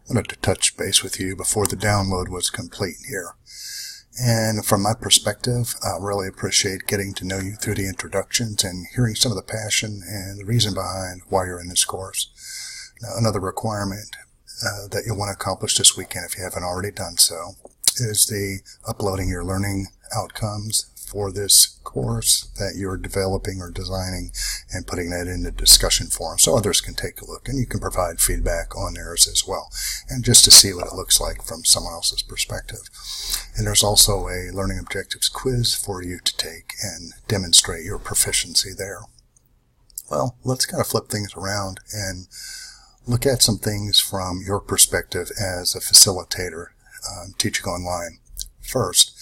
wanted to touch base with you before the download was complete here. And from my perspective, I really appreciate getting to know you through the introductions and hearing some of the passion and the reason behind why you're in this course. Now, another requirement that you'll want to accomplish this weekend, if you haven't already done so, is the uploading your learning outcomes for this course that you're developing or designing and putting that in the discussion forum so others can take a look, and you can provide feedback on theirs as well, and just to see what it looks like from someone else's perspective. And there's also a learning objectives quiz for you to take and demonstrate your proficiency there. Well, let's kind of flip things around and look at some things from your perspective as a facilitator teaching online. First,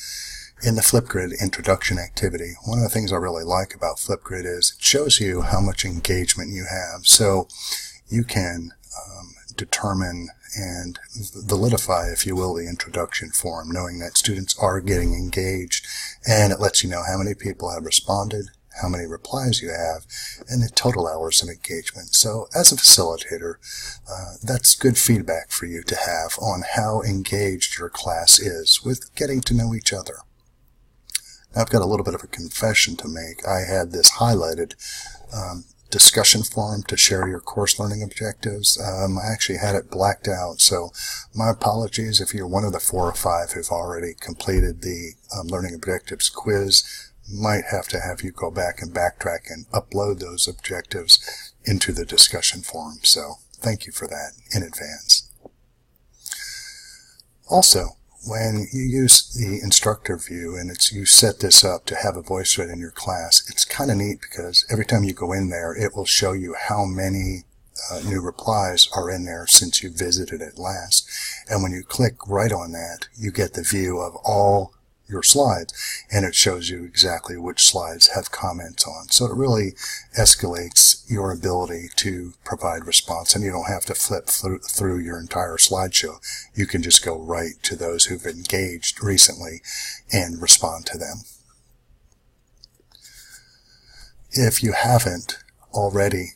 in the Flipgrid introduction activity, one of the things I really like about Flipgrid is it shows you how much engagement you have. So you can determine and validify, if you will, the introduction form, knowing that students are getting engaged, and it lets you know how many people have responded, how many replies you have, and the total hours of engagement. So as a facilitator, that's good feedback for you to have on how engaged your class is with getting to know each other. Now, I've got a little bit of a confession to make. I had this highlighted discussion forum to share your course learning objectives. I actually had it blacked out, so my apologies if you're one of the 4 or 5 who've already completed the learning objectives quiz. Might have to have you go back and backtrack and upload those objectives into the discussion forum. So thank you for that in advance. Also, when you use the instructor view and you set this up to have a VoiceThread in your class, it's kind of neat because every time you go in there, it will show you how many new replies are in there since you visited it last. And when you click right on that, you get the view of all your slides, and it shows you exactly which slides have comments on. So it really escalates your ability to provide response, and you don't have to flip through your entire slideshow. You can just go right to those who've engaged recently and respond to them. If you haven't already,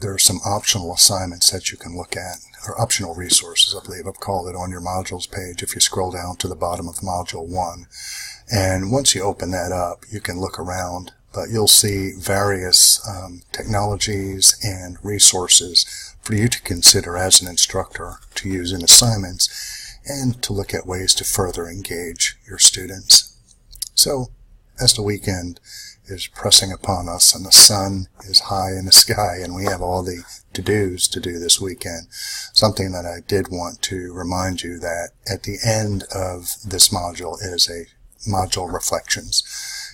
there are some optional assignments that you can look at, or optional resources, I believe I've called it, on your modules page if you scroll down to the bottom of Module 1. And once you open that up, you can look around, but you'll see various technologies and resources for you to consider as an instructor to use in assignments and to look at ways to further engage your students. So, as the weekend is pressing upon us and the sun is high in the sky and we have all the to-dos to do this weekend, something that I did want to remind you that at the end of this module is a module reflections.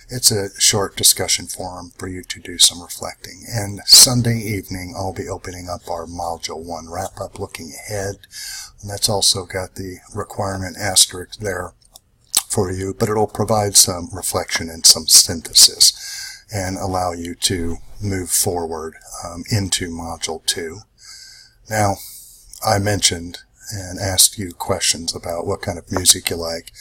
It's a short discussion forum for you to do some reflecting. And Sunday evening I'll be opening up our Module 1 wrap-up looking ahead. And that's also got the requirement asterisk there for you, but it'll provide some reflection and some synthesis and allow you to move forward into Module 2. Now, I mentioned and asked you questions about what kind of music you like.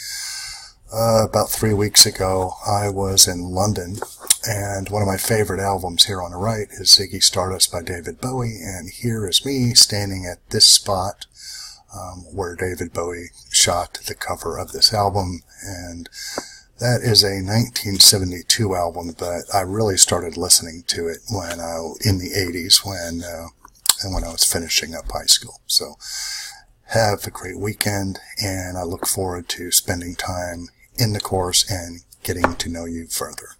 About 3 weeks ago, I was in London, and one of my favorite albums here on the right is Ziggy Stardust by David Bowie, and here is me standing at this spot where David Bowie shot the cover of this album, and that is a 1972 album, but I really started listening to it in the 80s when I was finishing up high school. So have a great weekend, and I look forward to spending time in the course and getting to know you further.